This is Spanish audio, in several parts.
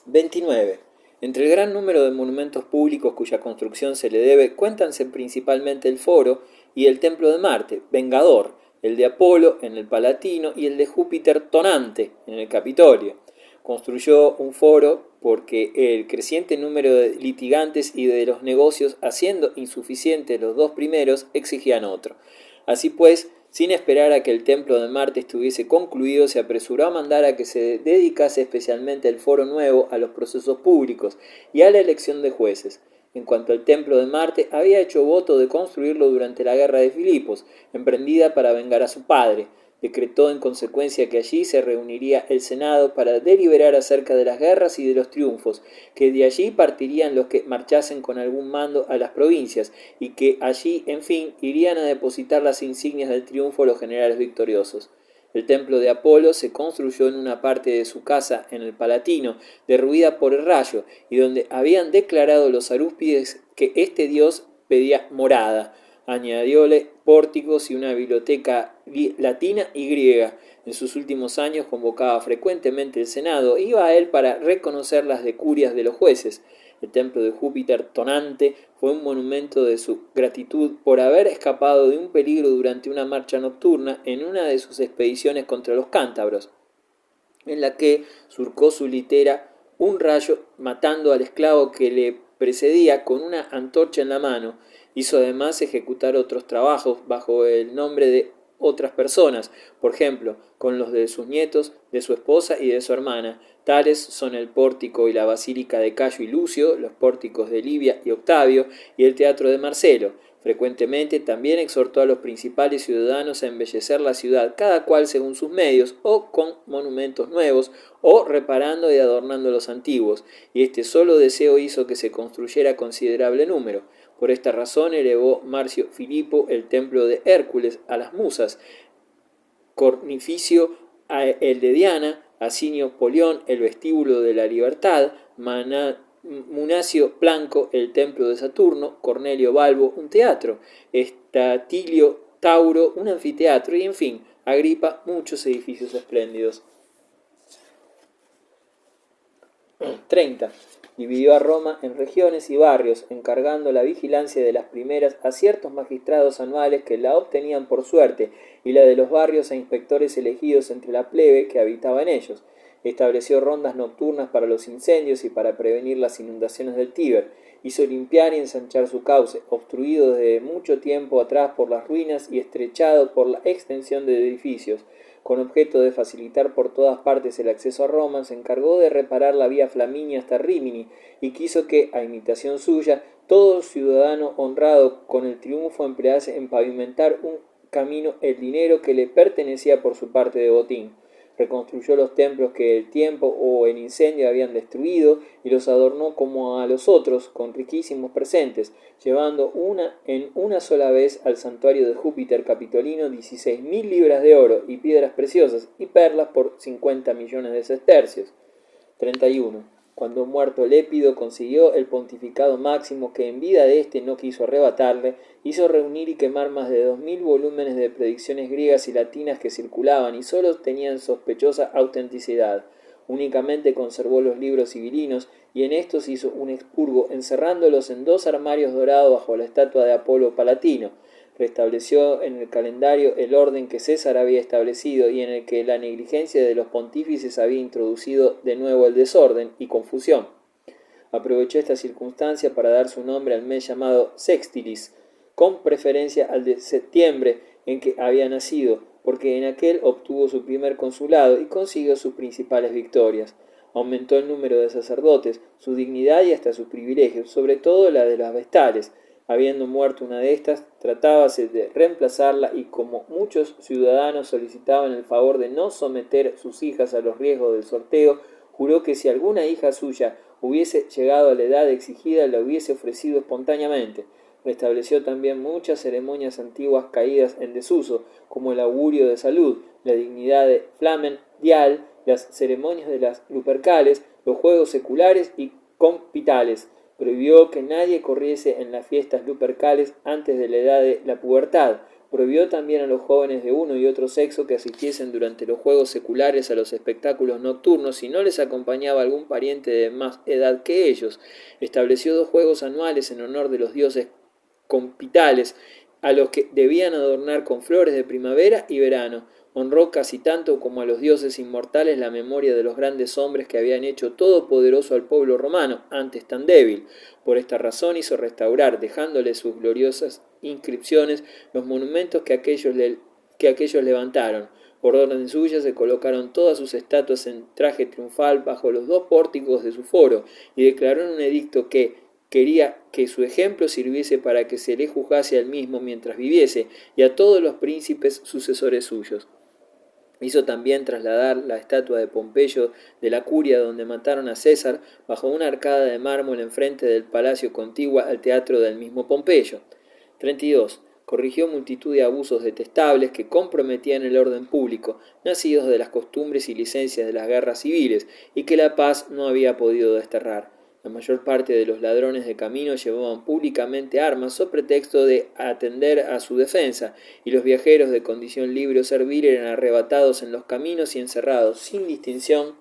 29. Entre el gran número de monumentos públicos cuya construcción se le debe, cuéntanse principalmente el Foro y el Templo de Marte, Vengador, el de Apolo en el Palatino y el de Júpiter Tonante en el Capitolio. Construyó un foro porque el creciente número de litigantes y de los negocios, haciendo insuficientes los dos primeros, exigían otro. Así pues, sin esperar a que el templo de Marte estuviese concluido, se apresuró a mandar a que se dedicase especialmente el foro nuevo a los procesos públicos y a la elección de jueces. En cuanto al templo de Marte, había hecho voto de construirlo durante la guerra de Filipos, emprendida para vengar a su padre. Decretó en consecuencia que allí se reuniría el Senado para deliberar acerca de las guerras y de los triunfos, que de allí partirían los que marchasen con algún mando a las provincias, y que allí, en fin, irían a depositar las insignias del triunfo los generales victoriosos. El templo de Apolo se construyó en una parte de su casa en el Palatino, derruida por el rayo, y donde habían declarado los arúspides que este dios pedía morada. Añadióle pórticos y una biblioteca latina y griega. En sus últimos años convocaba frecuentemente el Senado e iba a él para reconocer las decurias de los jueces. El templo de Júpiter Tonante fue un monumento de su gratitud por haber escapado de un peligro durante una marcha nocturna en una de sus expediciones contra los cántabros, en la que surcó su litera un rayo matando al esclavo que le precedía con una antorcha en la mano. Hizo además ejecutar otros trabajos bajo el nombre de otras personas, por ejemplo, con los de sus nietos, de su esposa y de su hermana. Tales son el pórtico y la basílica de Cayo y Lucio, los pórticos de Livia y Octavio, y el teatro de Marcelo. Frecuentemente también exhortó a los principales ciudadanos a embellecer la ciudad, cada cual según sus medios, o con monumentos nuevos, o reparando y adornando los antiguos, y este solo deseo hizo que se construyera considerable número. Por esta razón elevó Marcio Filipo el templo de Hércules a las musas, Cornificio el de Diana, Asinio Polión el vestíbulo de la libertad, Munacio Planco el templo de Saturno, Cornelio Balbo un teatro, Estatilio Tauro un anfiteatro y, en fin, Agripa muchos edificios espléndidos. 30. Dividió a Roma en regiones y barrios, encargando la vigilancia de las primeras a ciertos magistrados anuales que la obtenían por suerte, y la de los barrios a inspectores elegidos entre la plebe que habitaba en ellos. Estableció rondas nocturnas para los incendios y para prevenir las inundaciones del Tíber. Hizo limpiar y ensanchar su cauce, obstruido desde mucho tiempo atrás por las ruinas y estrechado por la extensión de edificios. Con objeto de facilitar por todas partes el acceso a Roma, se encargó de reparar la vía Flaminia hasta Rímini, y quiso que, a imitación suya, todo ciudadano honrado con el triunfo emplease en pavimentar un camino el dinero que le pertenecía por su parte de botín. Reconstruyó los templos que el tiempo o el incendio habían destruido y los adornó como a los otros con riquísimos presentes, llevando en una sola vez al santuario de Júpiter Capitolino 16.000 libras de oro y piedras preciosas y perlas por 50 millones de sestercios. 31. Cuando muerto Lépido consiguió el pontificado máximo que en vida de éste no quiso arrebatarle, hizo reunir y quemar más de 2000 volúmenes de predicciones griegas y latinas que circulaban y sólo tenían sospechosa autenticidad. Únicamente conservó los libros civilinos y en estos hizo un expurgo, encerrándolos en 2 armarios dorados bajo la estatua de Apolo Palatino. Restableció en el calendario el orden que César había establecido y en el que la negligencia de los pontífices había introducido de nuevo el desorden y confusión. Aprovechó esta circunstancia para dar su nombre al mes llamado Sextilis, con preferencia al de septiembre en que había nacido, porque en aquel obtuvo su primer consulado y consiguió sus principales victorias. Aumentó el número de sacerdotes, su dignidad y hasta sus privilegios, sobre todo la de las vestales. Habiendo muerto una de estas, tratábase de reemplazarla y como muchos ciudadanos solicitaban el favor de no someter sus hijas a los riesgos del sorteo, juró que si alguna hija suya hubiese llegado a la edad exigida, la hubiese ofrecido espontáneamente. Restableció también muchas ceremonias antiguas caídas en desuso, como el augurio de salud, la dignidad de Flamen Dial, las ceremonias de las Lupercales, los juegos seculares y compitales. Prohibió que nadie corriese en las fiestas lupercales antes de la edad de la pubertad, Prohibió también a los jóvenes de uno y otro sexo que asistiesen durante los juegos seculares a los espectáculos nocturnos si no les acompañaba algún pariente de más edad que ellos. Estableció 2 juegos anuales en honor de los dioses compitales, a los que debían adornar con flores de primavera y verano. Honró casi tanto como a los dioses inmortales la memoria de los grandes hombres que habían hecho todopoderoso al pueblo romano, antes tan débil. Por esta razón hizo restaurar, dejándole sus gloriosas inscripciones, los monumentos que aquellos levantaron. Por orden suya se colocaron todas sus estatuas en traje triunfal bajo los 2 pórticos de su foro, y declaró en un edicto que quería que su ejemplo sirviese para que se le juzgase a él mismo mientras viviese, y a todos los príncipes sucesores suyos. Hizo también trasladar la estatua de Pompeyo de la Curia, donde mataron a César, bajo una arcada de mármol enfrente del palacio contigua al teatro del mismo Pompeyo. 32. Corrigió multitud de abusos detestables que comprometían el orden público, nacidos de las costumbres y licencias de las guerras civiles, y que la paz no había podido desterrar. La mayor parte de los ladrones de camino llevaban públicamente armas so pretexto de atender a su defensa, y los viajeros de condición libre o servil eran arrebatados en los caminos y encerrados, sin distinción,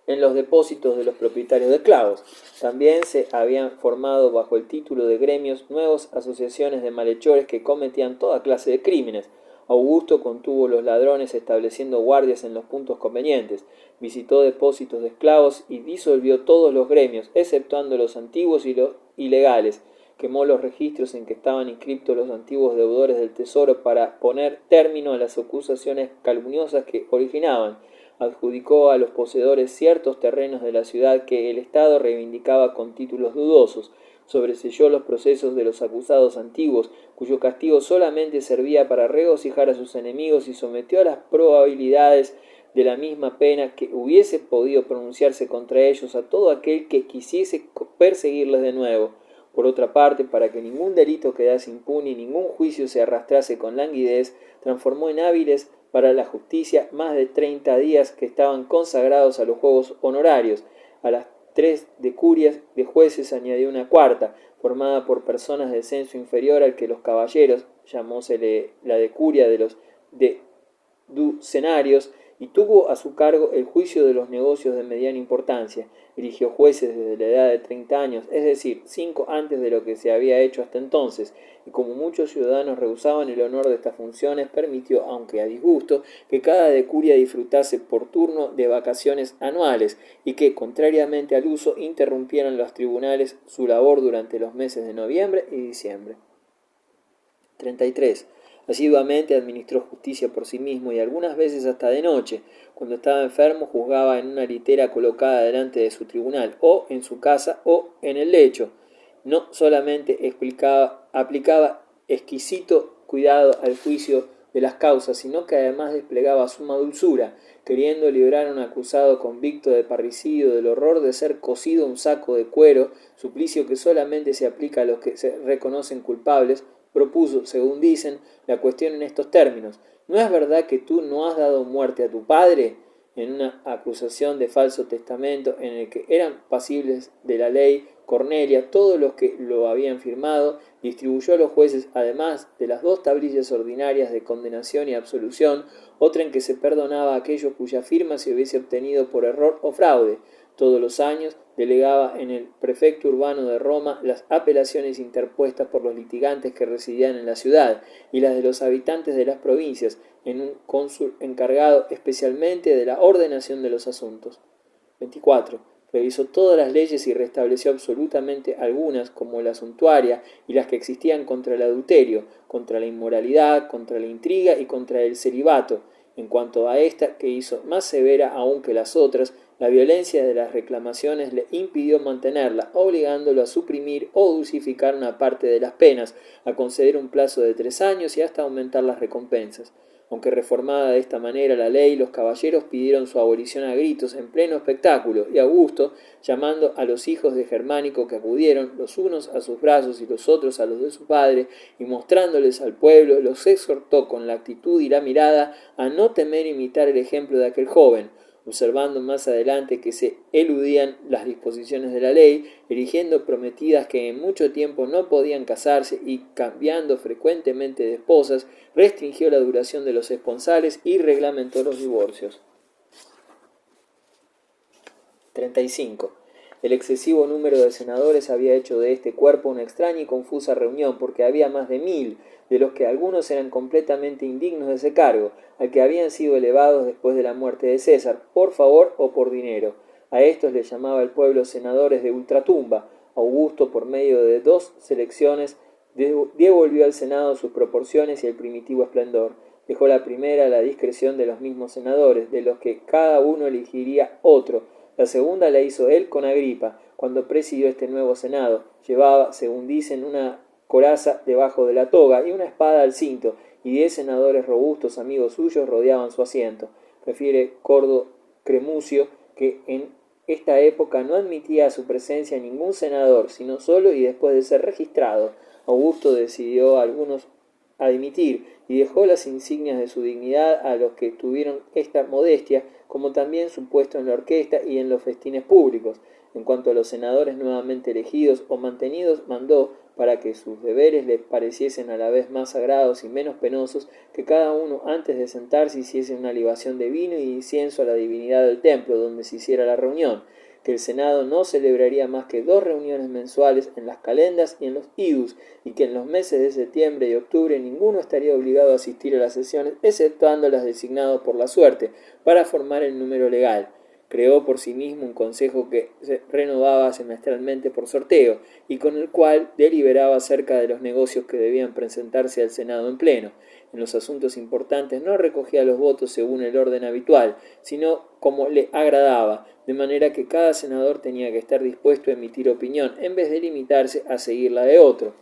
en los depósitos de los propietarios de esclavos. También se habían formado bajo el título de gremios nuevas asociaciones de malhechores que cometían toda clase de crímenes. Augusto contuvo los ladrones estableciendo guardias en los puntos convenientes, visitó depósitos de esclavos y disolvió todos los gremios, exceptuando los antiguos y los ilegales. Quemó los registros en que estaban inscriptos los antiguos deudores del tesoro para poner término a las acusaciones calumniosas que originaban. Adjudicó a los poseedores ciertos terrenos de la ciudad que el Estado reivindicaba con títulos dudosos. Sobreseyó los procesos de los acusados antiguos, cuyo castigo solamente servía para regocijar a sus enemigos, y sometió a las probabilidades de la misma pena que hubiese podido pronunciarse contra ellos a todo aquel que quisiese perseguirles de nuevo. Por otra parte, para que ningún delito quedase impune y ningún juicio se arrastrase con languidez, transformó en hábiles para la justicia más de 30 días que estaban consagrados a los juegos honorarios. A las 3 decurias de jueces añadió una cuarta, formada por personas de censo inferior al que los caballeros, llamósele la decuria de los deducenarios, y tuvo a su cargo el juicio de los negocios de mediana importancia. Eligió jueces desde la edad de 30 años, es decir, 5 antes de lo que se había hecho hasta entonces, y como muchos ciudadanos rehusaban el honor de estas funciones, permitió, aunque a disgusto, que cada decuria disfrutase por turno de vacaciones anuales, y que, contrariamente al uso, interrumpieran los tribunales su labor durante los meses de noviembre y diciembre. 33. Asiduamente administró justicia por sí mismo y algunas veces hasta de noche. Cuando estaba enfermo juzgaba en una litera colocada delante de su tribunal, o en su casa o en el lecho. No solamente aplicaba exquisito cuidado al juicio de las causas, sino que además desplegaba suma dulzura, queriendo librar a un acusado convicto de parricidio del horror de ser cosido a un saco de cuero, suplicio que solamente se aplica a los que se reconocen culpables. Propuso, según dicen, la cuestión en estos términos: ¿no es verdad que tú no has dado muerte a tu padre? En una acusación de falso testamento en el que eran pasibles de la ley, Cornelia, todos los que lo habían firmado, distribuyó a los jueces, además de las 2 tablillas ordinarias de condenación y absolución, otra en que se perdonaba a aquellos cuya firma se hubiese obtenido por error o fraude. Todos los años delegaba en el prefecto urbano de Roma las apelaciones interpuestas por los litigantes que residían en la ciudad y las de los habitantes de las provincias, en un cónsul encargado especialmente de la ordenación de los asuntos. 24. Revisó todas las leyes y restableció absolutamente algunas, como la suntuaria y las que existían contra el adulterio, contra la inmoralidad, contra la intriga y contra el celibato. En cuanto a esta, que hizo más severa aún que las otras, la violencia de las reclamaciones le impidió mantenerla, obligándolo a suprimir o dulcificar una parte de las penas, a conceder un plazo de 3 años y hasta aumentar las recompensas. Aunque reformada de esta manera la ley, los caballeros pidieron su abolición a gritos en pleno espectáculo, y Augusto, llamando a los hijos de Germánico que acudieron, los unos a sus brazos y los otros a los de su padre, y mostrándoles al pueblo, los exhortó con la actitud y la mirada a no temer imitar el ejemplo de aquel joven. observando más adelante que se eludían las disposiciones de la ley, erigiendo prometidas que en mucho tiempo no podían casarse y cambiando frecuentemente de esposas, restringió la duración de los esponsales y reglamentó los divorcios. 35. El excesivo número de senadores había hecho de este cuerpo una extraña y confusa reunión, porque había más de 1000, de los que algunos eran completamente indignos de ese cargo, al que habían sido elevados después de la muerte de César, por favor o por dinero. A estos les llamaba el pueblo senadores de ultratumba. Augusto, por medio de 2 selecciones, devolvió al Senado sus proporciones y el primitivo esplendor. Dejó la primera a la discreción de los mismos senadores, de los que cada uno elegiría otro. La segunda la hizo él con Agripa, cuando presidió este nuevo senado. Llevaba, según dicen, una coraza debajo de la toga y una espada al cinto, y 10 senadores robustos, amigos suyos, rodeaban su asiento. Refiere Cordo Cremucio que en esta época no admitía a su presencia ningún senador, sino solo y después de ser registrado. Augusto decidió a algunos a dimitir y dejó las insignias de su dignidad a los que tuvieron esta modestia, como también su puesto en la orquesta y en los festines públicos. En cuanto a los senadores nuevamente elegidos o mantenidos, mandó, para que sus deberes le pareciesen a la vez más sagrados y menos penosos, que cada uno antes de sentarse hiciese una libación de vino y incienso a la divinidad del templo donde se hiciera la reunión, que el Senado no celebraría más que 2 reuniones mensuales en las calendas y en los idus, y que en los meses de septiembre y octubre ninguno estaría obligado a asistir a las sesiones, exceptuando las designadas por la suerte, para formar el número legal. Creó por sí mismo un consejo que se renovaba semestralmente por sorteo, y con el cual deliberaba acerca de los negocios que debían presentarse al Senado en pleno. En los asuntos importantes no recogía los votos según el orden habitual, sino como le agradaba, de manera que cada senador tenía que estar dispuesto a emitir opinión, en vez de limitarse a seguir la de otro.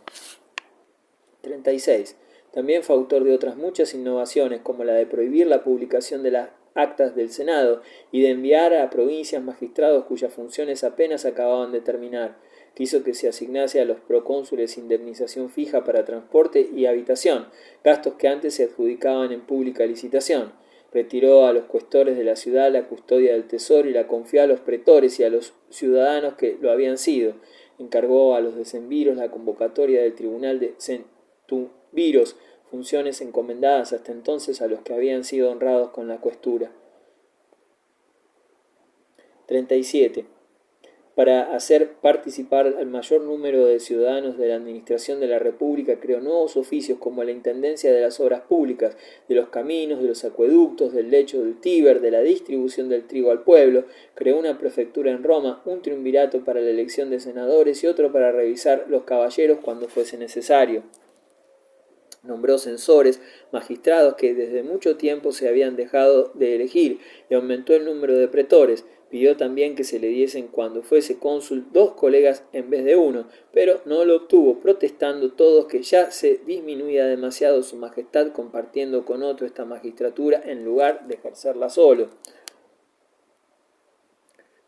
36. También fue autor de otras muchas innovaciones, como la de prohibir la publicación de las actas del Senado y de enviar a provincias magistrados cuyas funciones apenas acababan de terminar. Quiso que se asignase a los procónsules indemnización fija para transporte y habitación, gastos que antes se adjudicaban en pública licitación. Retiró a los cuestores de la ciudad la custodia del tesoro y la confió a los pretores y a los ciudadanos que lo habían sido. Encargó a los decemviros la convocatoria del tribunal de centumviros, funciones encomendadas hasta entonces a los que habían sido honrados con la cuestura. 37. Para hacer participar al mayor número de ciudadanos de la administración de la República, creó nuevos oficios como la intendencia de las obras públicas, de los caminos, de los acueductos, del lecho del Tíber, de la distribución del trigo al pueblo. Creó una prefectura en Roma, un triunvirato para la elección de senadores y otro para revisar los caballeros cuando fuese necesario. Nombró censores, magistrados que desde mucho tiempo se habían dejado de elegir, y aumentó el número de pretores. Pidió también que se le diesen cuando fuese cónsul 2 colegas en vez de 1, pero no lo obtuvo, protestando todos que ya se disminuía demasiado su majestad compartiendo con otro esta magistratura en lugar de ejercerla solo.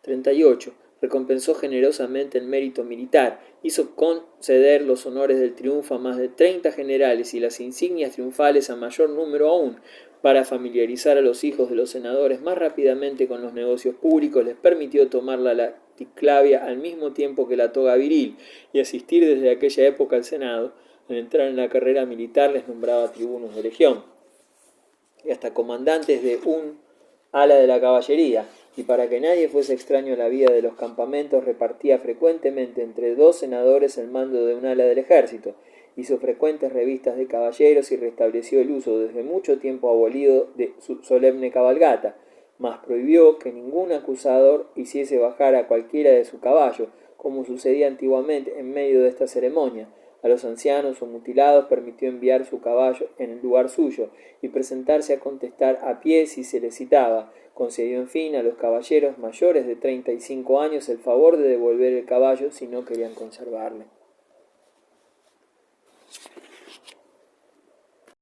38. Recompensó generosamente el mérito militar, hizo conceder los honores del triunfo a más de 30 generales y las insignias triunfales a mayor número aún. Para familiarizar a los hijos de los senadores más rápidamente con los negocios públicos, les permitió tomar la laticlavia al mismo tiempo que la toga viril y asistir desde aquella época al Senado. Al entrar en la carrera militar les nombraba tribunos de legión y hasta comandantes de un ala de la caballería, y para que nadie fuese extraño a la vida de los campamentos, repartía frecuentemente entre 2 senadores el mando de un ala del ejército. Hizo frecuentes revistas de caballeros y restableció el uso desde mucho tiempo abolido de su solemne cabalgata, mas prohibió que ningún acusador hiciese bajar a cualquiera de su caballo, como sucedía antiguamente en medio de esta ceremonia. A los ancianos o mutilados permitió enviar su caballo en el lugar suyo y presentarse a contestar a pie si se les citaba. Concedió en fin a los caballeros mayores de 35 años el favor de devolver el caballo si no querían conservarle.